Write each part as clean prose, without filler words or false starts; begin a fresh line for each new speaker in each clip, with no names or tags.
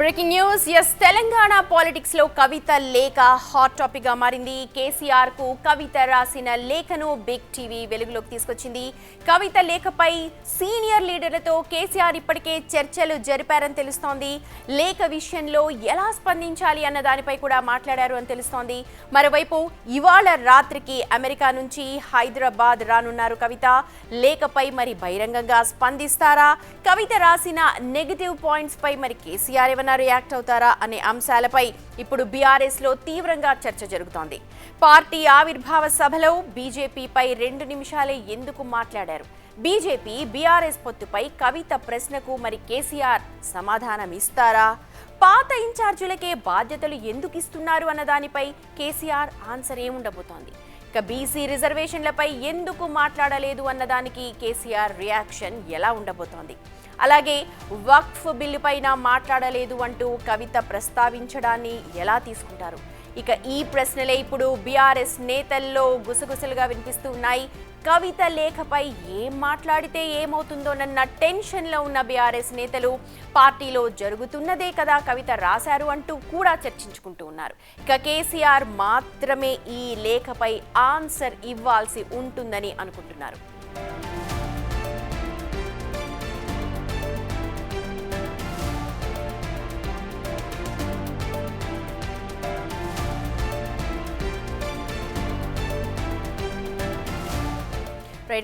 Breaking news. Telangana politics లో కవిత లేఖ hot topic గా మారింది. కేసీఆర్ కు కవిత రాసిన లేఖను బిగ్ టీవీ వెలుగులోకి తీసుకొచ్చింది. కవిత లేఖపై సీనియర్ లీడర్లతో కేసీఆర్ ఇప్పటికే చర్చలు జరిపారని తెలుస్తోంది. లేఖ విషయంలో ఎలా స్పందించాలి అన్న దానిపై కూడా మాట్లాడారు అని తెలుస్తోంది. మరోవైపు ఇవాళ రాత్రికి అమెరికా నుంచి హైదరాబాద్ రానున్నారు కవిత. లేఖపై మరి బహిరంగంగా స్పందిస్తారా? కవిత రాసిన నెగటివ్ పాయింట్స్ పై మరి కేసీఆర్ ఏమన్నా రియాక్ట్ అవుతారా అనే అంశాలపై ఇప్పుడు బీఆర్ఎస్ లో తీవ్రంగా చర్చ జరుగుతోంది. పార్టీ ఆవిర్భావ సభలో బీజేపీపై 2 నిమిషాలే ఎందుకు మాట్లాడారు? బీజేపీ బీఆర్ఎస్ పొత్తుపై కవిత ప్రశ్నకు మరి కేసీఆర్ సమాధానం ఇస్తారా? పాత ఇన్ఛార్జీలకే బాధ్యతలు ఎందుకు ఇస్తున్నారు అన్న దానిపై కేసీఆర్ ఆన్సర్ ఏముండబోతోంది? ఇక బీసీ రిజర్వేషన్లపై ఎందుకు మాట్లాడలేదు అన్నదానికి కేసీఆర్ రియాక్షన్ ఎలా ఉండబోతోంది? అలాగే వక్ఫ్ బిల్లు పైన మాట్లాడలేదు అంటూ కవిత ప్రస్తావించడాన్ని ఎలా తీసుకుంటారు? ఇక ఈ ప్రశ్నలే ఇప్పుడు బీఆర్ఎస్ నేతల్లో గుసగుసలుగా వినిపిస్తూ ఉన్నాయి. కవిత లేఖపై ఏం మాట్లాడితే ఏమవుతుందోనన్న టెన్షన్లో ఉన్న బీఆర్ఎస్ నేతలు పార్టీలో జరుగుతున్నదే కదా కవిత రాశారు అంటూ కూడా చర్చించుకుంటూ ఉన్నారు. ఇక కేసీఆర్ మాత్రమే ఈ లేఖపై ఆన్సర్ ఇవ్వాల్సి ఉంటుందని అనుకుంటున్నారు.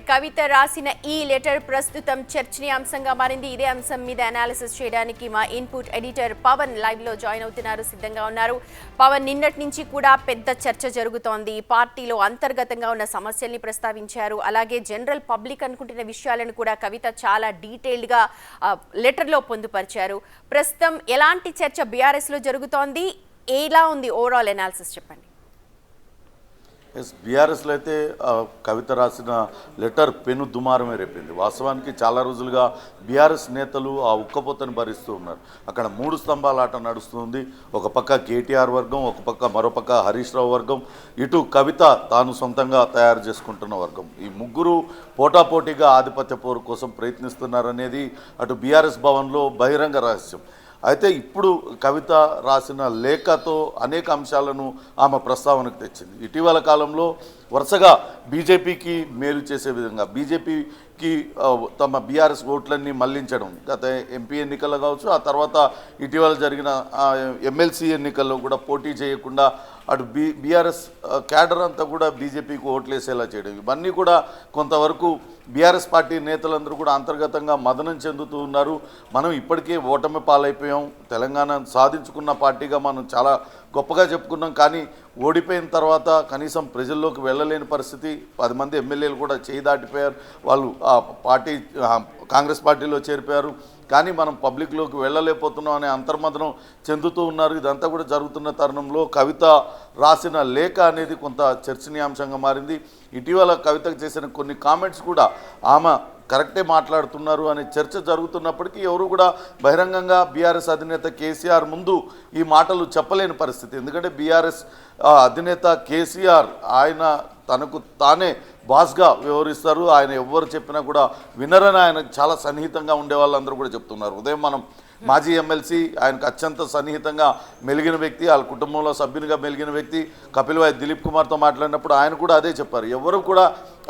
కవిత రాసిన ఈ లెటర్ ప్రస్తుతం చర్చనీయాంశంగా మారింది. ఇదే అంశం మీద అనాలిసిస్ చేయడానికి మా ఇన్పుట్ ఎడిటర్ పవన్ లైవ్ లో జాయిన్ అవుతున్నారు, సిద్ధంగా ఉన్నారు. పవన్, నిన్నటి నుంచి కూడా పెద్ద చర్చ జరుగుతోంది. పార్టీలో అంతర్గతంగా ఉన్న సమస్యల్ని ప్రస్తావించారు. అలాగే జనరల్ పబ్లిక్ అనుకుంటున్న విషయాలను కూడా కవిత చాలా డీటెయిల్డ్ గా లెటర్ లో పొందుపరిచారు. ప్రస్తుతం ఎలాంటి చర్చ బీఆర్ఎస్ లో జరుగుతోంది? ఎలా ఉంది ఓవరాల్ అనాలిసిస్ చెప్పండి.
బీఆర్ఎస్లో అయితే కవిత రాసిన లెటర్ పెను దుమారమే రేపింది. వాస్తవానికి చాలా రోజులుగా బీఆర్ఎస్ నేతలు ఆ ఉక్కపోతను భరిస్తూ ఉన్నారు. అక్కడ 3 స్తంభాల ఆట నడుస్తుంది. ఒక పక్క కేటీఆర్ వర్గం, ఒక పక్క మరోపక్క హరీష్ రావు వర్గం, ఇటు కవిత తాను సొంతంగా తయారు చేసుకుంటున్న వర్గం. ఈ ముగ్గురు పోటాపోటీగా ఆధిపత్య పోరు కోసం ప్రయత్నిస్తున్నారనేది అటు బీఆర్ఎస్ భవన్లో బహిరంగ రహస్యం. అయితే ఇప్పుడు కవిత రాసిన లేఖతో అనేక అంశాలను ఆమె ప్రస్తావనకు తెచ్చింది. ఇటీవల కాలంలో వరుసగా బీజేపీకి మేలు చేసే విధంగా బీజేపీకి తమ బీఆర్ఎస్ ఓట్లన్నీ మళ్లించడం, గత ఎంపీ ఎన్నికల్లో కావచ్చు, ఆ తర్వాత ఇటీవల జరిగిన ఎమ్మెల్సీ ఎన్నికల్లో కూడా పోటీ చేయకుండా అటు బీఆర్ఎస్ క్యాడర్ అంతా కూడా బీజేపీకి ఓట్లేసేలా చేయడం, ఇవన్నీ కూడా కొంతవరకు బీఆర్ఎస్ పార్టీ నేతలందరూ కూడా అంతర్గతంగా మదనం చెందుతూ ఉన్నారు. మనం ఇప్పటికే ఓటమి పాలైపోయాం, తెలంగాణ సాధించుకున్న పార్టీగా మనం చాలా గొప్పగా చెప్పుకున్నాం, కానీ ఓడిపోయిన తర్వాత కనీసం ప్రజల్లోకి వెళ్ళలేని పరిస్థితి. 10 మంది ఎమ్మెల్యేలు కూడా చేయి దాటిపోయారు, వాళ్ళు ఆ పార్టీ కాంగ్రెస్ పార్టీలో చేరిపోయారు, కానీ మనం పబ్లిక్లోకి వెళ్ళలేకపోతున్నాం అనే అంతర్మదనం చెందుతూ ఉన్నారు. ఇదంతా కూడా జరుగుతున్న తరుణంలో కవిత రాసిన లేఖ అనేది కొంత చర్చనీయాంశంగా మారింది. ఇటీవల కవితకు చేసిన కొన్ని కామెంట్స్ కూడా ఆమె కరెక్టే మాట్లాడుతున్నారు అనే చర్చ జరుగుతున్నప్పటికీ ఎవరు కూడా బహిరంగంగా బీఆర్ఎస్ అధినేత కేసీఆర్ ముందు ఈ మాటలు చెప్పలేని పరిస్థితి. ఎందుకంటే బీఆర్ఎస్ అధినేత కేసీఆర్ ఆయన తనకు తానే బాస్గా వ్యవహరిస్తారు. ఆయన ఎవ్వరు చెప్పినా కూడా వినరని ఆయన చాలా సన్నిహితంగా ఉండే వాళ్ళందరూ కూడా చెప్తున్నారు. ఉదయం మనం మాజీ ఎమ్మెల్సీ, ఆయనకు అత్యంత సన్నిహితంగా మెలిగిన వ్యక్తి, వాళ్ళ కుటుంబంలో సభ్యునిగా మెలిగిన వ్యక్తి కపిల్ వాయి దిలీప్ కుమార్తో మాట్లాడినప్పుడు ఆయన కూడా అదే చెప్పారు. ఎవరు కూడా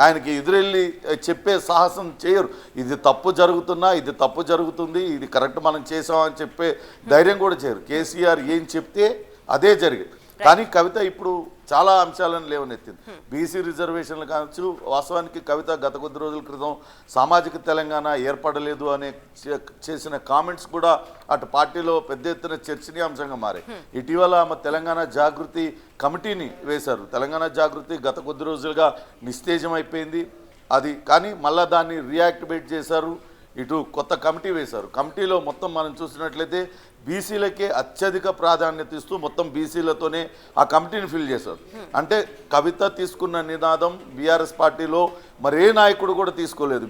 ఆయనకి ఎదురెళ్ళి చెప్పే సాహసం చేయరు. ఇది తప్పు జరుగుతున్నా, ఇది తప్పు జరుగుతుంది, ఇది కరెక్ట్ మనం చేసామని చెప్పే ధైర్యం కూడా చేయరు. కేసీఆర్ ఏం చెప్తే అదే జరిగింది. కానీ కవిత ఇప్పుడు చాలా అంశాలను లేవనెత్తింది. బీసీ రిజర్వేషన్లు కావచ్చు. వాస్తవానికి కవిత గత కొద్ది రోజుల క్రితం సామాజిక తెలంగాణ ఏర్పడలేదు అనే చేసిన కామెంట్స్ కూడా అటు పార్టీలో పెద్ద ఎత్తున చర్చనీయాంశంగా మారాయి. ఇటీవల ఆమె తెలంగాణ జాగృతి కమిటీని వేశారు. తెలంగాణ జాగృతి గత కొద్ది రోజులుగా నిస్తేజం అయిపోయింది అది, కానీ మళ్ళా దాన్ని రీయాక్టివేట్ చేశారు. ఇటు కొత్త కమిటీ వేశారు. కమిటీలో మొత్తం మనం చూసినట్లయితే బీసీలకే అత్యధిక ప్రాధాన్యత ఇస్తూ మొత్తం బీసీలతోనే ఆ కమిటీని ఫిల్ చేశారు. అంటే కవిత తీసుకున్న నినాదం బీఆర్ఎస్ పార్టీలో మరే నాయకుడు కూడా తీసుకోలేదు.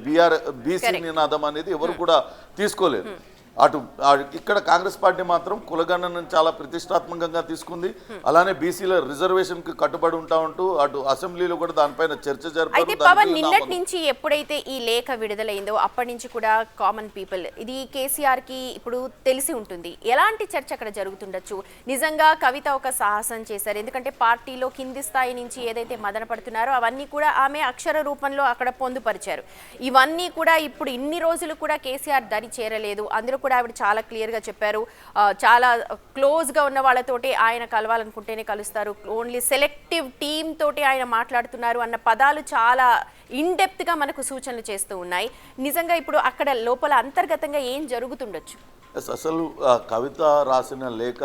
బీసీ నినాదం అనేది ఎవరు కూడా తీసుకోలేదు. ఇక్కడ కాంగ్రెస్ పార్టీ మాత్రం కులగణనను చాలా ప్రతిష్టాత్మకంగా తీసుకుంది. అలానే బీసీల రిజర్వేషన్ కి కట్టుబడి ఉంటూ అటు అసెంబ్లీలో కూడా దానిపైన చర్చ
అయితే పవన్ నిన్నటి నుంచి ఎప్పుడైతే ఈ లేఖ విడుదలైందో అప్పటి నుంచి కూడా కామన్ పీపుల్ ఇది కేసీఆర్ కి ఇప్పుడు తెలిసి ఉంటుంది. ఎలాంటి చర్చ అక్కడ జరుగుతుండొచ్చు? నిజంగా కవిత ఒక సాహసం చేశారు, ఎందుకంటే పార్టీలో కింది స్థాయి నుంచి ఏదైతే మదన పడుతున్నారో అవన్నీ కూడా ఆమె అక్షర రూపంలో అక్కడ పొందుపరిచారు. ఇవన్నీ కూడా ఇప్పుడు ఇన్ని రోజులు కూడా కేసీఆర్ దరి చేరలేదు. అందులో కూడా ఆవిడ చాలా క్లియర్గా చెప్పారు, చాలా క్లోజ్గా ఉన్న వాళ్ళతోటి ఆయన కలవాలనుకుంటేనే కలుస్తారు, ఓన్లీ సెలెక్టివ్ టీమ్ తోటి ఆయన మాట్లాడుతున్నారు అన్న పదాలు చాలా ఇన్డెప్త్గా మనకు సూచనలు చేస్తూ ఉన్నాయి. నిజంగా ఇప్పుడు అక్కడ లోపల అంతర్గతంగా ఏం జరుగుతుండొచ్చు?
అసలు కవిత రాసిన లేఖ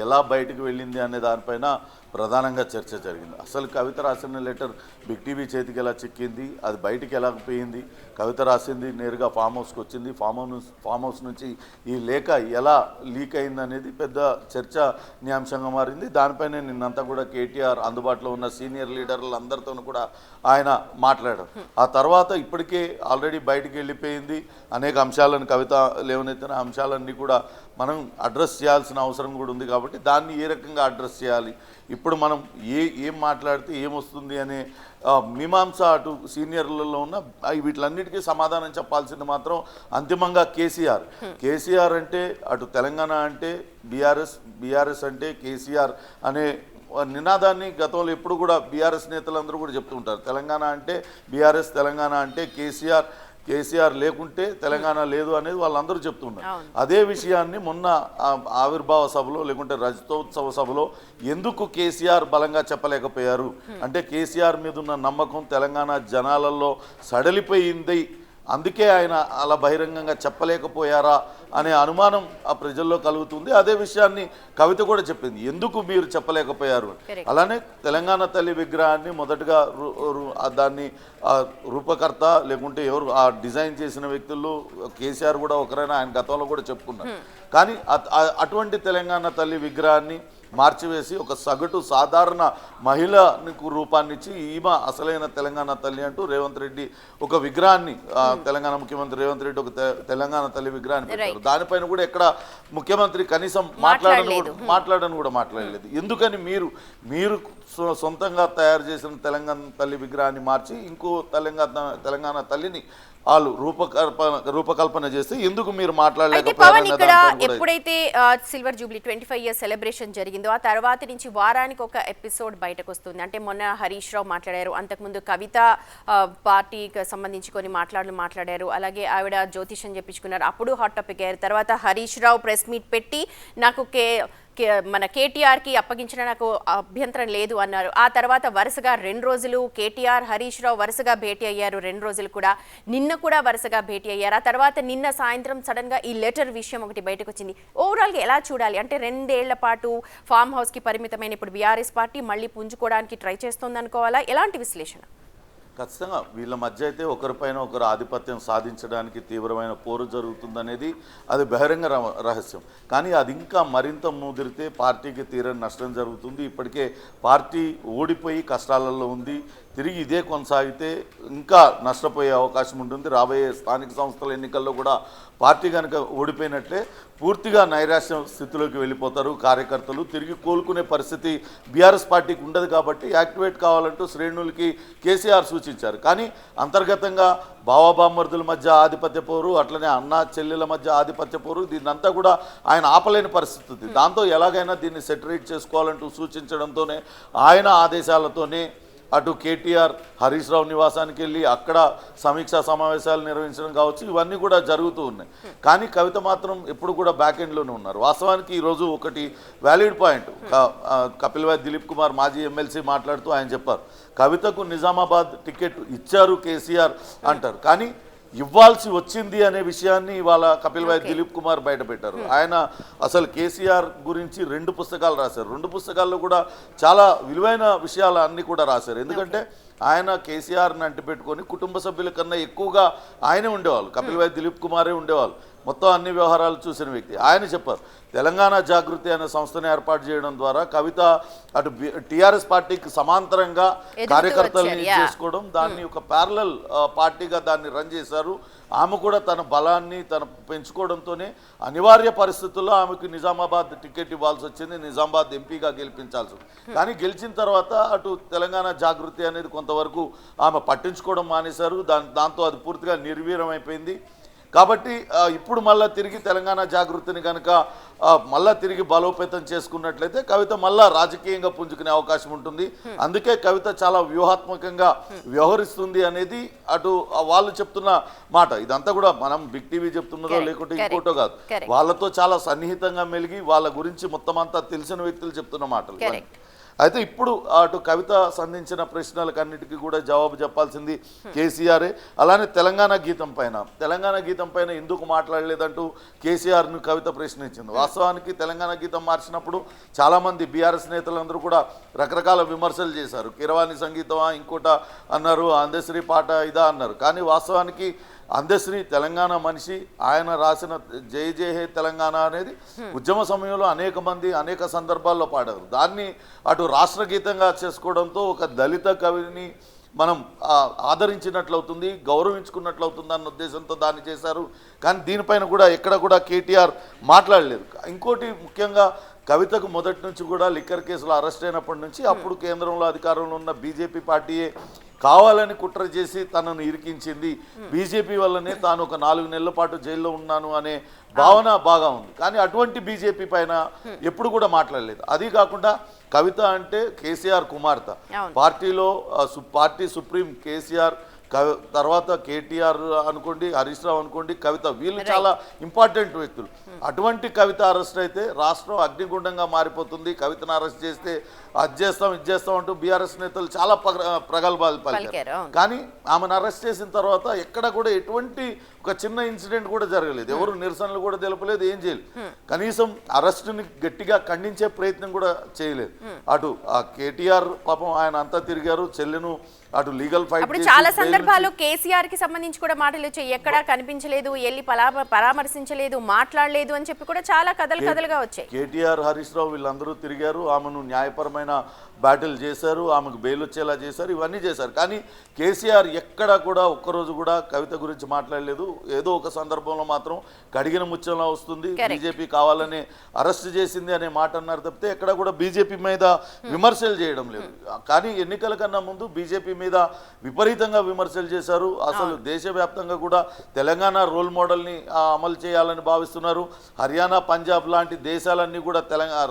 ఎలా బయటకు వెళ్ళింది అనే దానిపైన ప్రధానంగా చర్చ జరిగింది. అసలు కవిత రాసిన లెటర్ బిగ్ టీవీ చేతికి ఎలా చిక్కింది, అది బయటికి ఎలా పోయింది, కవిత రాసింది నేరుగా ఫామ్ హౌస్కి వచ్చింది, ఫామ్ హౌస్ నుంచి ఈ లేఖ ఎలా లీక్ అయింది అనేది పెద్ద చర్చనీయాంశంగా మారింది. దానిపైనే నిన్నంతా కూడా కేటీఆర్ అందుబాటులో ఉన్న సీనియర్ లీడర్లు అందరితో కూడా ఆయన మాట్లాడారు. ఆ తర్వాత ఇప్పటికే ఆల్రెడీ బయటికి వెళ్ళిపోయింది. అనేక అంశాలను కవిత లేవనెత్తిన అంశాలన్నీ కూడా మనం అడ్రస్ చేయాల్సిన అవసరం కూడా ఉంది. కాబట్టి దాన్ని ఏ రకంగా అడ్రస్ చేయాలి, ఇప్పుడు మనం ఏం మాట్లాడితే ఏమొస్తుంది అనే మీమాంస అటు సీనియర్లలో ఉన్న వీటిలన్నిటికీ సమాధానం చెప్పాల్సింది మాత్రం అంతిమంగా కేసీఆర్ అంటే అటు తెలంగాణ అంటే బీఆర్ఎస్ అంటే కేసీఆర్ అనే నినాదాన్ని గతంలో ఎప్పుడు కూడా బీఆర్ఎస్ నేతలందరూ కూడా చెప్తూ ఉంటారు. తెలంగాణ అంటే బీఆర్ఎస్, తెలంగాణ అంటే కేసీఆర్ లేకుంటే తెలంగాణ లేదు అనేది వాళ్ళందరూ చెప్తున్నారు. అదే విషయాన్ని మొన్న ఆవిర్భావ సభలో లేకుంటే రజతోత్సవ సభలో ఎందుకు కేసీఆర్ బలంగా చెప్పలేకపోయారు అంటే కేసీఆర్ మీద ఉన్న నమ్మకం తెలంగాణ జనాలలో సడలిపోయింది, అందుకే ఆయన అలా బహిరంగంగా చెప్పలేకపోయారా అనే అనుమానం ఆ ప్రజల్లో కలుగుతుంది. అదే విషయాన్ని కవిత కూడా చెప్పింది, ఎందుకు మీరు చెప్పలేకపోయారు. అలానే తెలంగాణ తల్లి విగ్రహాన్ని మొదటగా దాన్ని రూపకర్త లేకుంటే ఎవరు ఆ డిజైన్ చేసిన వ్యక్తుల్లో కేసీఆర్ కూడా ఒకరైనా ఆయన గతంలో కూడా చెప్పుకున్నారు. కానీ అటువంటి తెలంగాణ తల్లి విగ్రహాన్ని మార్చివేసి ఒక సగటు సాధారణ మహిళకు రూపాన్నిచ్చి ఈమె అసలైన తెలంగాణ తల్లి అంటూ రేవంత్ రెడ్డి ఒక విగ్రహాన్ని తెలంగాణ ముఖ్యమంత్రి రేవంత్ రెడ్డి ఒక తెలంగాణ తల్లి విగ్రహాన్ని పెట్టారు. దానిపైన కూడా ఎక్కడ ముఖ్యమంత్రి కనీసం మాట్లాడలేదు. ఎందుకని మీరు సొంతంగా తయారు చేసిన తెలంగాణ తల్లి విగ్రహాన్ని మార్చి ఇంకో తెలంగాణ తల్లిని వాళ్ళు రూపకల్పన చేస్తే ఎందుకు మీరు మాట్లాడలేకపోయారు?
ఇక్కడ ఎప్పుడైతే సిల్వర్ జూబ్లీ 25 ఇయర్స్ సెలబ్రేషన్ జరిగిందో ఆ తర్వాత నుంచి వారానికి ఒక ఎపిసోడ్ బయటకు వస్తుంది. అంటే మొన్న హరీష్ రావు మాట్లాడారు, అంతకుముందు కవిత పార్టీకి సంబంధించి కొన్ని మాట్లాడారు, అలాగే ఆవిడ జ్యోతిషం చెప్పించుకున్నారు, అప్పుడు హాట్ టాపిక్ అయ్యారు. తర్వాత హరీష్ రావు ప్రెస్ మీట్ పెట్టి నాకు మన కేటీఆర్కి అప్పగించిన నాకు అభ్యంతరం లేదు అన్నారు. ఆ తర్వాత వరుసగా 2 రోజులు కేటీఆర్ హరీష్ రావు వరుసగా భేటీ అయ్యారు, 2 రోజులు కూడా నిన్న కూడా వరుసగా భేటీ అయ్యారు. ఆ తర్వాత నిన్న సాయంత్రం సడన్గా ఈ లెటర్ విషయం ఒకటి బయటకు వచ్చింది. ఓవరాల్గా ఎలా చూడాలి అంటే 2 ఏళ్ల పాటు ఫామ్ హౌస్కి పరిమితమైన ఇప్పుడు బీఆర్ఎస్ పార్టీ మళ్ళీ పుంజుకోవడానికి ట్రై చేస్తుంది అనుకోవాలా? ఎలాంటి విశ్లేషణ?
ఖచ్చితంగా వీళ్ళ మధ్య అయితే ఒకరిపైన ఒకరు ఆధిపత్యం సాధించడానికి తీవ్రమైన పోరు జరుగుతుందనేది అది బహిరంగ రహస్యం. కానీ అది ఇంకా మరింత ముదిరితే పార్టీకి తీరని నష్టం జరుగుతుంది. ఇప్పటికే పార్టీ ఓడిపోయి కష్టాలలో ఉంది, తిరిగి ఇదే కొనసాగితే ఇంకా నష్టపోయే అవకాశం ఉంటుంది. రాబోయే స్థానిక సంస్థల ఎన్నికల్లో కూడా పార్టీ కనుక ఓడిపోయినట్లే పూర్తిగా నైరాశ్యం స్థితిలోకి వెళ్ళిపోతారు కార్యకర్తలు. తిరిగి కోలుకునే పరిస్థితి బీఆర్ఎస్ పార్టీకి ఉండదు. కాబట్టి యాక్టివేట్ కావాలంటూ శ్రేణులకి కేసీఆర్ సూచించారు. కానీ అంతర్గతంగా బావబామ్మర్దుల మధ్య ఆధిపత్య పోరు, అట్లనే అన్నా చెల్లెల మధ్య ఆధిపత్య పోరు, దీన్నంతా కూడా ఆయన ఆపలేని పరిస్థితి. దాంతో ఎలాగైనా దీన్ని సెటరేట్ చేసుకోవాలంటూ సూచించడంతోనే ఆయన ఆదేశాలతోనే అటు కేటీఆర్ హరీష్ రావు నివాసానికి వెళ్ళి అక్కడ సమీక్షా సమావేశాలు నిర్వహించడం కావచ్చు, ఇవన్నీ కూడా జరుగుతూ ఉన్నాయి. కానీ కవిత మాత్రం ఎప్పుడు కూడా బ్యాక్ ఎండ్లోనే ఉన్నారు. వాస్తవానికి ఈరోజు ఒకటి వ్యాలిడ్ పాయింట్ కపిల్ వాయి దిలీప్ కుమార్ మాజీ ఎమ్మెల్సీ మాట్లాడుతూ ఆయన చెప్పారు, కవితకు నిజామాబాద్ టికెట్ ఇచ్చారు కేసీఆర్ అంటారు, కానీ ఇవ్వాల్సి వచ్చింది అనే విషయాన్ని ఇవాళ కపిల్ వాయి దిలీప్ కుమార్ బయటపెట్టారు. ఆయన అసలు కేసీఆర్ గురించి 2 పుస్తకాలు రాశారు. 2 పుస్తకాల్లో కూడా చాలా విలువైన విషయాలు అన్నీ కూడా రాశారు. ఎందుకంటే ఆయన కేసీఆర్ని అంటిపెట్టుకొని కుటుంబ సభ్యుల కన్నా ఎక్కువగా ఆయనే ఉండేవాళ్ళు, కపిల్ వాయి దిలీప్ కుమారే ఉండేవాళ్ళు. మొత్తం అన్ని వ్యవహారాలు చూసిన వ్యక్తి. ఆయన చెప్పారు తెలంగాణ జాగృతి అనే సంస్థను ఏర్పాటు చేయడం ద్వారా కవిత అటు టీఆర్ఎస్ పార్టీకి సమాంతరంగా కార్యకర్తల్ని చేసుకోవడం, దాన్ని ఒక ప్యారలల్ పార్టీగా దాన్ని రన్ చేశారు. ఆమె కూడా తన బలాన్ని పెంచుకోవడంతోనే అనివార్య పరిస్థితుల్లో ఆమెకు నిజామాబాద్ టికెట్ ఇవ్వాల్సి వచ్చింది, నిజామాబాద్ ఎంపీగా గెలిపించాల్సి ఉంది. కానీ గెలిచిన తర్వాత అటు తెలంగాణ జాగృతి అనేది కొంతవరకు ఆమె పట్టించుకోవడం మానేశారు. దాంతో అది పూర్తిగా నిర్వీర్యమైపోయింది. కాబట్టి ఇప్పుడు మళ్ళీ తిరిగి తెలంగాణ జాగృతిని కనుక మళ్ళీ తిరిగి బలోపేతం చేసుకున్నట్లయితే కవిత మళ్ళీ రాజకీయంగా పుంజుకునే అవకాశం ఉంటుంది. అందుకే కవిత చాలా వ్యూహాత్మకంగా వ్యవహరిస్తుంది అనేది అటు వాళ్ళు చెప్తున్న మాట. ఇదంతా కూడా మనం బిగ్ టీవీ చెప్తున్నదో లేకుంటే ఇంకోటో కాదు, వాళ్ళతో చాలా సన్నిహితంగా మెలిగి వాళ్ళ గురించి మొత్తం అంతా తెలిసిన వ్యక్తులు చెప్తున్న మాటలు. అయితే ఇప్పుడు అటు కవిత సంధించిన ప్రశ్నలకన్నిటికీ కూడా జవాబు చెప్పాల్సింది కేసీఆరే. అలానే తెలంగాణ గీతం పైన ఎందుకు మాట్లాడలేదంటూ కేసీఆర్ను కవిత ప్రశ్నించింది. వాస్తవానికి తెలంగాణ గీతం మార్చినప్పుడు చాలామంది బీఆర్ఎస్ నేతలందరూ కూడా రకరకాల విమర్శలు చేశారు. కిరవాణి సంగీతమా ఇంకోట అన్నారు, అందశ్రీ పాట ఇదా అన్నారు. కానీ వాస్తవానికి అందశ్రీ తెలంగాణ మనిషి. ఆయన రాసిన జై జై హే తెలంగాణ అనేది ఉద్యమ సమయంలో అనేక మంది అనేక సందర్భాల్లో పాడారు. దాన్ని అటు రాష్ట్ర గీతంగా చేసుకోవడంతో ఒక దళిత కవిని మనం ఆదరించినట్లవుతుంది, గౌరవించుకున్నట్లవుతుంది అన్న ఉద్దేశంతో దాన్ని చేశారు. కానీ దీనిపైన కూడా ఎక్కడ కూడా కేటీఆర్ మాట్లాడలేదు. ఇంకోటి ముఖ్యంగా కవితకు మొదటి నుంచి కూడా లిక్కర్ కేసులో అరెస్ట్ అయినప్పటి నుంచి అప్పుడు కేంద్రంలో అధికారంలో ఉన్న బీజేపీ పార్టీయే కావాలని కుట్ర చేసి తనను ఇరికించింది. బీజేపీ వల్లనే తాను ఒక 4 నెలల పాటు జైల్లో ఉన్నాను అనే భావన బాగా ఉంది. కానీ అటువంటి బీజేపీ పైన ఎప్పుడు కూడా మాట్లాడలేదు. అది కాకుండా కవిత అంటే కేసీఆర్ కుమార్తె. పార్టీ సుప్రీం కేసీఆర్, తర్వాత కేటీఆర్ అనుకోండి, హరీష్ రావు అనుకోండి, కవిత, వీళ్ళు చాలా ఇంపార్టెంట్ వ్యక్తులు. అటువంటి కవిత అరెస్ట్ అయితే రాష్ట్రం అగ్నిగుండంగా మారిపోతుంది. కవితను అరెస్ట్ చేస్తే అది చేస్తాం ఇది చేస్తాం అంటూ బీఆర్ఎస్ నేతలు చాలా ప్రగల్భాలు పలికారు. కానీ ఆమెను అరెస్ట్ చేసిన తర్వాత ఎక్కడ కూడా ఎటువంటి ఒక చిన్న ఇన్సిడెంట్ కూడా జరగలేదు. ఎవరు నిరసనలు కూడా తెలపలేదు, ఏం చేయలేదు. కనీసం అరెస్టుని గట్టిగా ఖండించే ప్రయత్నం కూడా చేయలేదు. అటు కేటీఆర్ పాపం ఆయన అంతా తిరిగారు, చెల్లెను అటు లీగల్ ఫైట్.
చాలా సందర్భాల్లో కేసీఆర్ కి సంబంధించి కూడా మాటలు వచ్చాయి, ఎక్కడా కనిపించలేదు, వెళ్ళి పరామర్శించలేదు, మాట్లాడలేదు అని చెప్పి కూడా చాలా కథలుగా వచ్చాయి.
కేటీఆర్, హరీష్ రావు వీళ్ళందరూ తిరిగారు, ఆమెను న్యాయపరమైన బ్యాటిల్ చేశారు, ఆమెకు బెయిల్ వచ్చేలా చేశారు, ఇవన్నీ చేశారు. కానీ కేసీఆర్ ఎక్కడా కూడా ఒక్కరోజు కూడా కవిత గురించి మాట్లాడలేదు. ఏదో ఒక సందర్భంలో మాత్రం కడిగిన ముత్యంలా వస్తుంది, బీజేపీ కావాలని అరెస్ట్ చేసింది అనే మాట అన్నారు తప్పితే ఎక్కడ కూడా బీజేపీ మీద విమర్శలు చేయడం లేదు. కానీ ఎన్నికల కన్నా ముందు బీజేపీ మీద విపరీతంగా విమర్శలు చేశారు. అసలు దేశవ్యాప్తంగా కూడా తెలంగాణ రోల్ మోడల్ని అమలు చేయాలని భావిస్తున్నారు. హర్యానా, పంజాబ్ లాంటి దేశాలన్నీ కూడా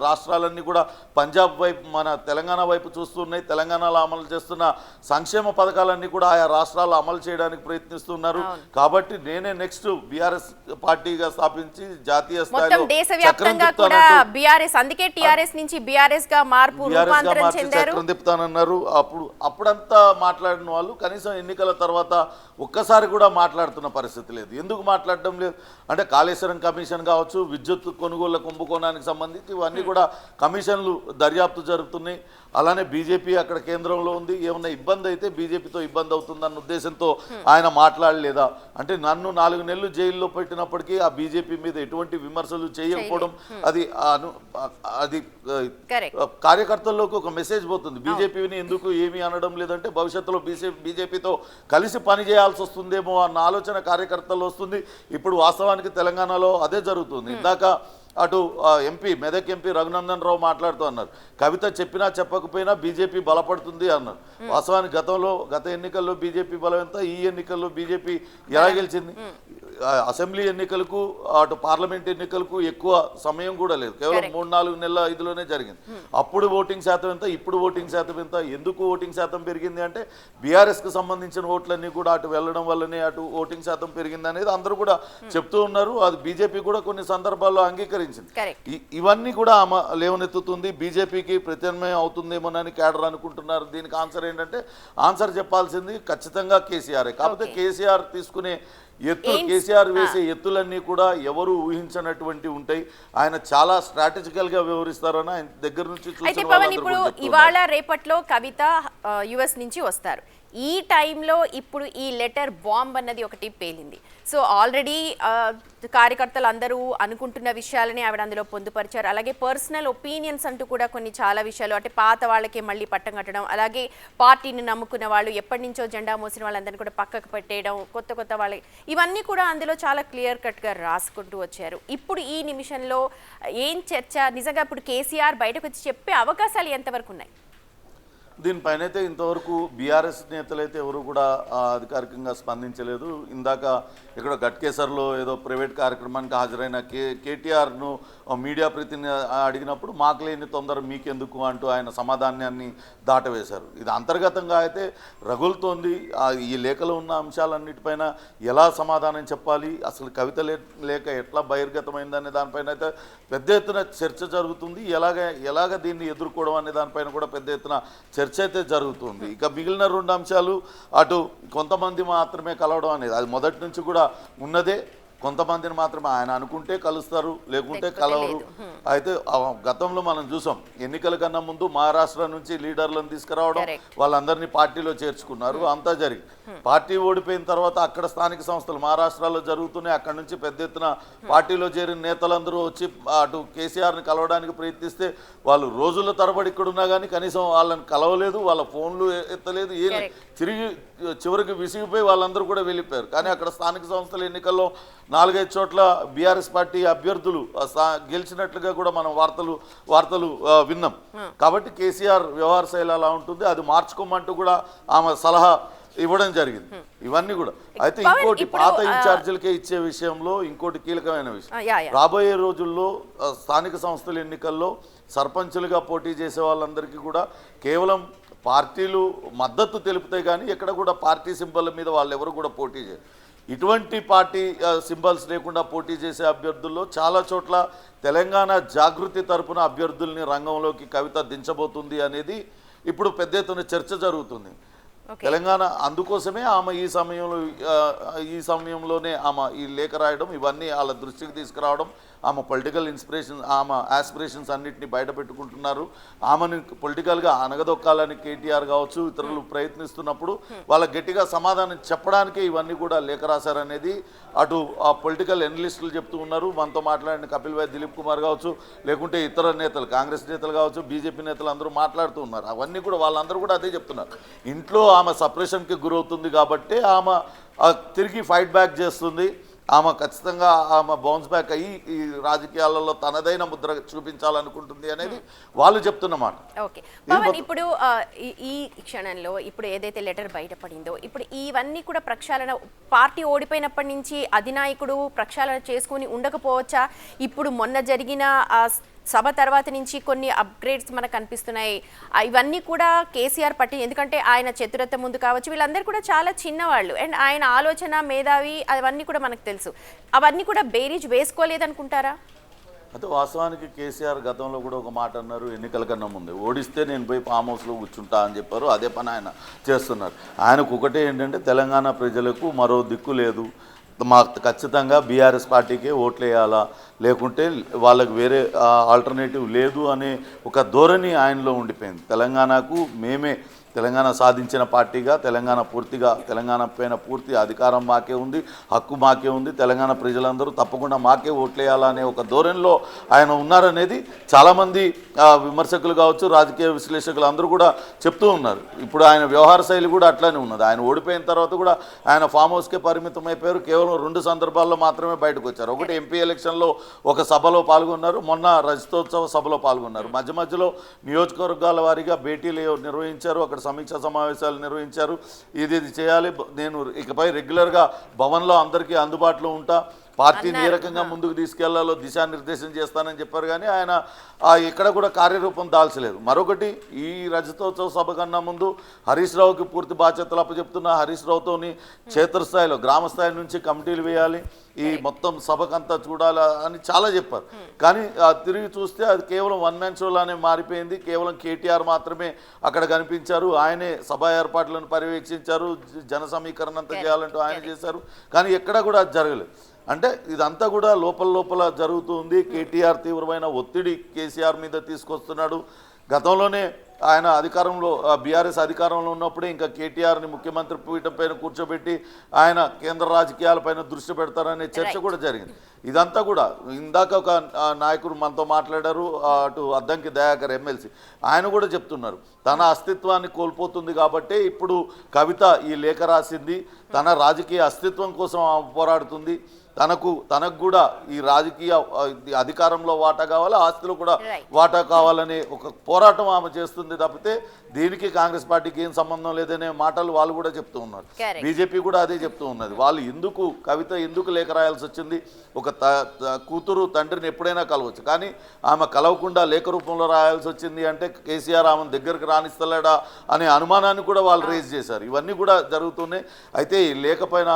రాష్ట్రాలన్నీ కూడా పంజాబ్ వైపు, మన తెలంగాణ వైపు చూస్తున్నాయి. తెలంగాణలో అమలు చేస్తున్న సంక్షేమ పథకాలన్నీ కూడా ఆయా రాష్ట్రాలు అమలు చేయడానికి ప్రయత్నిస్తున్నారు. కాబట్టి నేనే నెక్స్ట్ బీఆర్ఎస్ పార్టీగా స్థాపించి జాతీయ స్థాయిలో చక్రం తిప్పుతానన్నారు. అప్పుడంతా మాట్లాడిన వాళ్ళు కనీసం ఎన్నికల తర్వాత ఒక్కసారి కూడా మాట్లాడుతున్న పరిస్థితి లేదు. ఎందుకు మాట్లాడడం లేదు అంటే కాళేశ్వరం కమిషన్ కావచ్చు, విద్యుత్ కొనుగోళ్ల కుంభకోణానికి సంబంధించి ఇవన్నీ కూడా కమిషన్లు దర్యాప్తు జరుగుతున్నాయి. అలానే బీజేపీ అక్కడ కేంద్రంలో ఉంది, ఏమన్నా ఇబ్బంది అయితే బీజేపీతో ఇబ్బంది అవుతుందన్న ఉద్దేశంతో ఆయన మాట్లాడలేదా అంటే నన్ను 4 నెలలు జైల్లో పెట్టినప్పటికీ ఆ బీజేపీ మీద ఎటువంటి విమర్శలు చేయకపోవడం అది కార్యకర్తల్లోకి ఒక మెసేజ్ పోతుంది. బీజేపీని ఎందుకు ఏమీ అనడం లేదంటే భవిష్యత్తులో బీజేపీతో కలిసి పని చేయాల్సి వస్తుందేమో అన్న ఆలోచన కార్యకర్తల్లో వస్తుంది. ఇప్పుడు వాస్తవానికి తెలంగాణలో అదే జరుగుతుంది. ఇందాక అటు మెదక్ ఎంపీ రఘునందన్ రావు మాట్లాడుతూ అన్నారు, కవిత చెప్పినా చెప్పకపోయినా బీజేపీ బలపడుతుంది అన్నారు. వాస్తవానికి గత ఎన్నికల్లో బీజేపీ బలం ఎంత, ఈ ఎన్నికల్లో బీజేపీ ఎలా గెలిచింది? అసెంబ్లీ ఎన్నికలకు అటు పార్లమెంట్ ఎన్నికలకు ఎక్కువ సమయం కూడా లేదు, కేవలం 3-4 నెలల ఇదిలోనే జరిగింది. అప్పుడు ఓటింగ్ శాతం ఎంత, ఇప్పుడు ఓటింగ్ శాతం ఎంత? ఎందుకు ఓటింగ్ శాతం పెరిగింది అంటే బీఆర్ఎస్కి సంబంధించిన ఓట్లన్నీ కూడా అటు వెళ్ళడం వల్లనే అటు ఓటింగ్ శాతం పెరిగింది అనేది అందరూ కూడా చెప్తూ ఉన్నారు. అది బీజేపీ కూడా కొన్ని సందర్భాల్లో అంగీకరించింది. ఇవన్నీ కూడా ఆమె లేవనెత్తుతుంది. బీజేపీకి ప్రత్యామ్నాయం అవుతుందేమోనని కేడర్ అనుకుంటున్నారు. దీనికి ఆన్సర్ ఏంటంటే ఆన్సర్ చెప్పాల్సింది ఖచ్చితంగా కేసీఆర్. కాకపోతే కేసీఆర్ తీసుకునే కేసీఆర్ వేసే ఎత్తులన్నీ కూడా ఎవరు ఊహించినటువంటి ఉంటాయి. ఆయన చాలా స్ట్రాటజికల్ గా వ్యవహరిస్తారని ఆయన దగ్గర నుంచి
ఇప్పుడు ఇవాళ రేపట్లో కవిత యుఎస్ నుంచి వస్తారు. ఈ టైంలో ఇప్పుడు ఈ లెటర్ బాంబ్ అన్నది ఒకటి పేలింది. సో ఆల్రెడీ కార్యకర్తలు అందరూ అనుకుంటున్న విషయాలని ఆవిడ అందులో పొందుపరిచారు. అలాగే పర్సనల్ ఒపీనియన్స్ అంటూ కూడా కొన్ని చాలా విషయాలు, అంటే పాత వాళ్ళకే మళ్ళీ పట్టం కట్టడం, అలాగే పార్టీని నమ్ముకున్న వాళ్ళు ఎప్పటి నుంచో జెండా మోసిన వాళ్ళందరినీ కూడా పక్కకు పెట్టేయడం, కొత్త వాళ్ళకి, ఇవన్నీ కూడా అందులో చాలా క్లియర్ కట్గా రాసుకుంటూ వచ్చారు. ఇప్పుడు ఈ నిమిషంలో ఏం చర్చ? నిజంగా ఇప్పుడు కేసీఆర్ బయటకు వచ్చి చెప్పే అవకాశాలు ఎంతవరకు ఉన్నాయి?
దీనిపైన అయితే ఇంతవరకు బీఆర్ఎస్ నేతలైతే ఎవరు కూడా అధికారికంగా స్పందించలేదు. ఇందాక ఇక్కడ గట్కేసర్లో ఏదో ప్రైవేట్ కార్యక్రమానికి హాజరైన కేటీఆర్ను మీడియా ప్రతినిధి అడిగినప్పుడు మాకు లేని తొందర మీకెందుకు అంటూ ఆయన సమాధానాన్ని దాటవేశారు. ఇది అంతర్గతంగా అయితే రగులుతోంది. ఈ లేఖలో ఉన్న అంశాలన్నిటిపైన ఎలా సమాధానం చెప్పాలి, అసలు కవిత లేఖ ఎట్లా బహిర్గతమైందనే దానిపైన అయితే పెద్ద ఎత్తున చర్చ జరుగుతుంది. ఎలాగ దీన్ని ఎదుర్కోవడం అనే దానిపైన కూడా పెద్ద ఎత్తున చర్చ అయితే జరుగుతుంది. ఇక మిగిలిన 2 అంశాలు, అటు కొంతమంది మాత్రమే కలవడం అనేది అది మొదటి నుంచి కూడా ఉన్నదే. కొంతమందిని మాత్రమే ఆయన అనుకుంటే కలుస్తారు, లేకుంటే కలవరు. అయితే గతంలో మనం చూసాం, ఎన్నికల కన్నా ముందు మహారాష్ట్ర నుంచి లీడర్లను తీసుకురావడం, వాళ్ళందరినీ పార్టీలో చేర్చుకున్నారు, అంతా జరిగి పార్టీ ఓడిపోయిన తర్వాత అక్కడ స్థానిక సంస్థలు మహారాష్ట్రలో జరుగుతున్నాయి. అక్కడ నుంచి పెద్ద ఎత్తున పార్టీలో చేరిన నేతలందరూ వచ్చి అటు కేసీఆర్ని కలవడానికి ప్రయత్నిస్తే వాళ్ళు రోజుల తరబడి ఇక్కడ ఉన్నా కానీ కనీసం వాళ్ళని కలవలేదు, వాళ్ళ ఫోన్లు ఎత్తలేదు, తిరిగి చివరికి విసిగిపోయి వాళ్ళందరూ కూడా వెళ్ళిపోయారు. కానీ అక్కడ స్థానిక సంస్థల ఎన్నికల్లో 4-5 చోట్ల బీఆర్ఎస్ పార్టీ అభ్యర్థులు గెలిచినట్లుగా కూడా మనం వార్తలు విన్నాం. కాబట్టి కేసీఆర్ వ్యవహార శైలి అలా ఉంటుంది, అది మార్చుకోమంటూ కూడా ఆమె సలహా ఇవ్వడం జరిగింది. ఇవన్నీ కూడా అయితే ఇంకోటి పాత ఇన్ఛార్జీలకే ఇచ్చే విషయంలో ఇంకోటి కీలకమైన విషయం, రాబోయే రోజుల్లో స్థానిక సంస్థల ఎన్నికల్లో సర్పంచులుగా పోటీ చేసే వాళ్ళందరికీ కూడా కేవలం పార్టీలు మద్దతు తెలుపుతాయి, కానీ ఎక్కడ కూడా పార్టీ సింబల్ మీద వాళ్ళు ఎవరు కూడా పోటీ చేయరు. ఇటువంటి పార్టీ సింబల్స్ లేకుండా పోటీ చేసే అభ్యర్థుల్లో చాలా చోట్ల తెలంగాణ జాగృతి తరపున అభ్యర్థుల్ని రంగంలోకి కవిత దించబోతుంది అనేది ఇప్పుడు పెద్ద ఎత్తున చర్చ జరుగుతుంది. తెలంగాణ అందుకోసమే ఆమె ఈ సమయంలోనే ఆమె ఈ లేఖ రాయడం, ఇవన్నీ వాళ్ళ దృష్టికి తీసుకురావడం, ఆమె పొలిటికల్ ఇన్స్పిరేషన్, ఆమె ఆస్పిరేషన్స్ అన్నింటినీ బయట పెట్టుకుంటున్నారు. ఆమెను పొలిటికల్గా అనగదొక్కాలని కేటీఆర్ కావచ్చు ఇతరులు ప్రయత్నిస్తున్నప్పుడు వాళ్ళ గట్టిగా సమాధానం చెప్పడానికే ఇవన్నీ కూడా లేఖ రాశారనేది అటు ఆ పొలిటికల్ ఎనలిస్టులు చెప్తూ ఉన్నారు. మనతో మాట్లాడిన కపిల్ భాయ్, దిలీప్ కుమార్ కావచ్చు, లేకుంటే ఇతర నేతలు, కాంగ్రెస్ నేతలు కావచ్చు, బీజేపీ నేతలు అందరూ మాట్లాడుతూ ఉన్నారు. అవన్నీ కూడా వాళ్ళందరూ కూడా అదే చెప్తున్నారు. ఇంట్లో ఆమె సపరేషన్కి గురవుతుంది కాబట్టి ఆమె తిరిగి ఫైట్ బ్యాక్ చేస్తుంది. ఆమె ఖచ్చితంగా ఆమె బౌన్స్ బ్యాక్ అయ్యి ఈ రాజకీయాలలో తనదైన ముద్ర చూపించాలనుకుంటుంది అనేది వాళ్ళు చెప్తున్నమాట.
ఓకే, ఇప్పుడు ఈ క్షణంలో ఇప్పుడు ఏదైతే లెటర్ బయటపడిందో, ఇప్పుడు ఇవన్నీ కూడా ప్రక్షాళన, పార్టీ ఓడిపోయినప్పటి నుంచి అధినాయకుడు ప్రక్షాళన చేసుకుని ఉండకపోవచ్చా? ఇప్పుడు మొన్న జరిగిన సభ తర్వాత నుంచి కొన్ని అప్గ్రేడ్స్ మనకు కనిపిస్తున్నాయి. ఇవన్నీ కూడా కేసీఆర్ పట్టి, ఎందుకంటే ఆయన చతురత ముందు కావచ్చు, వీళ్ళందరూ కూడా చాలా చిన్నవాళ్ళు, అండ్ ఆయన ఆలోచన మేధావి, అవన్నీ కూడా మనకు తెలుసు. అవన్నీ కూడా బేరీజ్ వేసుకోలేదనుకుంటారా?
అయితే వాస్తవానికి కేసీఆర్ గతంలో కూడా ఒక మాట అన్నారు, ఎన్నికల కన్నా ముందే, ఓడిస్తే నేను పోయి ఫామ్ హౌస్లో కూర్చుంటా అని చెప్పారు. అదే పని ఆయన చేస్తున్నారు. ఆయనకు ఒకటే ఏంటంటే తెలంగాణ ప్రజలకు మరో దిక్కు లేదు, ఖచ్చితంగా బీఆర్ఎస్ పార్టీకే ఓట్లు వేయాలా, లేకుంటే వాళ్ళకి వేరే ఆల్టర్నేటివ్ లేదు అనే ఒక ధోరణి ఆయనలో ఉండిపోయింది. తెలంగాణకు మేమే తెలంగాణ సాధించిన పార్టీగా తెలంగాణ పైన పూర్తి అధికారం మాకే ఉంది, హక్కు మాకే ఉంది, తెలంగాణ ప్రజలందరూ తప్పకుండా మాకే ఓట్లేయాలనే ఒక ధోరణిలో ఆయన ఉన్నారనేది చాలామంది విమర్శకులు కావచ్చు, రాజకీయ విశ్లేషకులు అందరూ కూడా చెప్తూ ఉన్నారు. ఇప్పుడు ఆయన వ్యవహార శైలి కూడా అట్లానే ఉన్నది. ఆయన ఓడిపోయిన తర్వాత కూడా ఆయన ఫామ్ హౌస్కే పరిమితం అయిపోయారు. కేవలం 2 సందర్భాల్లో మాత్రమే బయటకు వచ్చారు. ఒకటి ఎంపీ ఎలక్షన్లో ఒక సభలో పాల్గొన్నారు, మొన్న రజతోత్సవ సభలో పాల్గొన్నారు. మధ్యలో నియోజకవర్గాల వారీగా భేటీలు నిర్వహించారు, అక్కడ సమీక్షా సమావేశాలు నిర్వహించారు. ఇది చేయాలి, నేను ఇకపై రెగ్యులర్గా భవన్లో అందరికీ అందుబాటులో ఉంటా, పార్టీని ఏ రకంగా ముందుకు తీసుకెళ్లాలో దిశానిర్దేశం చేస్తానని చెప్పారు. కానీ ఆయన ఎక్కడ కూడా కార్యరూపం దాల్చలేదు. మరొకటి, ఈ రజతోత్సవ సభ కన్నా ముందు హరీష్ రావుకి పూర్తి బాధ్యతలు అప్పచెప్తున్న హరీష్ రావుతోని క్షేత్రస్థాయిలో గ్రామ స్థాయి నుంచి కమిటీలు వేయాలి, ఈ మొత్తం సభకంతా చూడాలా అని చాలా చెప్పారు. కానీ తిరిగి చూస్తే అది కేవలం వన్ మ్యాన్ షోలానే మారిపోయింది. కేవలం కేటీఆర్ మాత్రమే అక్కడ కనిపించారు. ఆయనే సభ ఏర్పాట్లను పర్యవేక్షించారు, జన సమీకరణ అంతా చేయాలంటూ ఆయన చేశారు. కానీ ఎక్కడ కూడా అది జరగలేదు. అంటే ఇదంతా కూడా లోపల జరుగుతుంది. కేటీఆర్ తీవ్రమైన ఒత్తిడి కేసీఆర్ మీద తీసుకొస్తున్నాడు. గతంలోనే ఆయన అధికారంలో బీఆర్ఎస్ అధికారంలో ఉన్నప్పుడే ఇంకా కేటీఆర్ని ముఖ్యమంత్రి పీఠం పైన కూర్చోబెట్టి ఆయన కేంద్ర రాజకీయాలపైన దృష్టి పెడతారనే చర్చ కూడా జరిగింది. ఇదంతా కూడా ఇందాక ఒక నాయకుడు మనతో మాట్లాడారు, అటు అద్దంకి దయాకర్ ఎమ్మెల్సీ, ఆయన కూడా చెప్తున్నారు తన అస్తిత్వాన్ని కోల్పోతుంది కాబట్టి ఇప్పుడు కవిత ఈ లేఖ రాసింది, తన రాజకీయ అస్తిత్వం కోసం ఆమె పోరాడుతుంది, తనకు కూడా ఈ రాజకీయ అధికారంలో వాటా కావాలి, ఆస్తిలో కూడా వాటా కావాలనే ఒక పోరాటం ఆమె చేస్తుంది తప్పితే దీనికి కాంగ్రెస్ పార్టీకి ఏం సంబంధం లేదనే మాటలు వాళ్ళు కూడా చెప్తూ ఉన్నారు. బీజేపీ కూడా అదే చెప్తూ ఉన్నది. వాళ్ళు కవిత ఎందుకు లేఖ రాయాల్సి వచ్చింది? ఒక కూతురు తండ్రిని ఎప్పుడైనా కలవచ్చు, కానీ ఆమె కలవకుండా లేఖ రూపంలో రాయాల్సి వచ్చింది అంటే కేసీఆర్ ఆమెను దగ్గరికి రాణిస్తలేడా అనే అనుమానాన్ని కూడా వాళ్ళు రేజ్ చేశారు. ఇవన్నీ కూడా జరుగుతున్నాయి. అయితే ఈ లేఖ పైన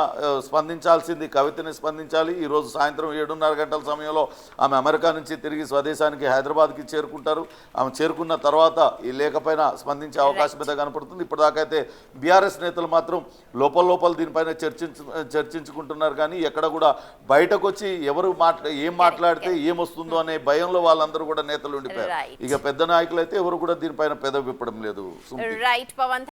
స్పందించాల్సింది కవితని స్పందించాలి. ఈరోజు సాయంత్రం 7:30 గంటల సమయంలో ఆమె అమెరికా నుంచి తిరిగి స్వదేశానికి హైదరాబాద్కి చేరుకుంటారు. ఆమె చేరుకున్న తర్వాత ఈ లేఖ పైన స్పందించే అవకాశం అయితే కనపడుతుంది. ఇప్పటిదాకా అయితే బీఆర్ఎస్ నేతలు మాత్రం లోపల దీనిపైన చర్చించుకుంటున్నారు, కానీ ఎక్కడ కూడా బయటకు వచ్చి ఎవరు ఏం మాట్లాడితే ఏమొస్తుందో అనే భయంలో వాళ్ళందరూ కూడా నేతలు ఉండిపోయారు. ఇక పెద్ద నాయకులు అయితే ఎవరు కూడా దీనిపైన పెదవి విప్పడం లేదు.
రైట్ పవన్.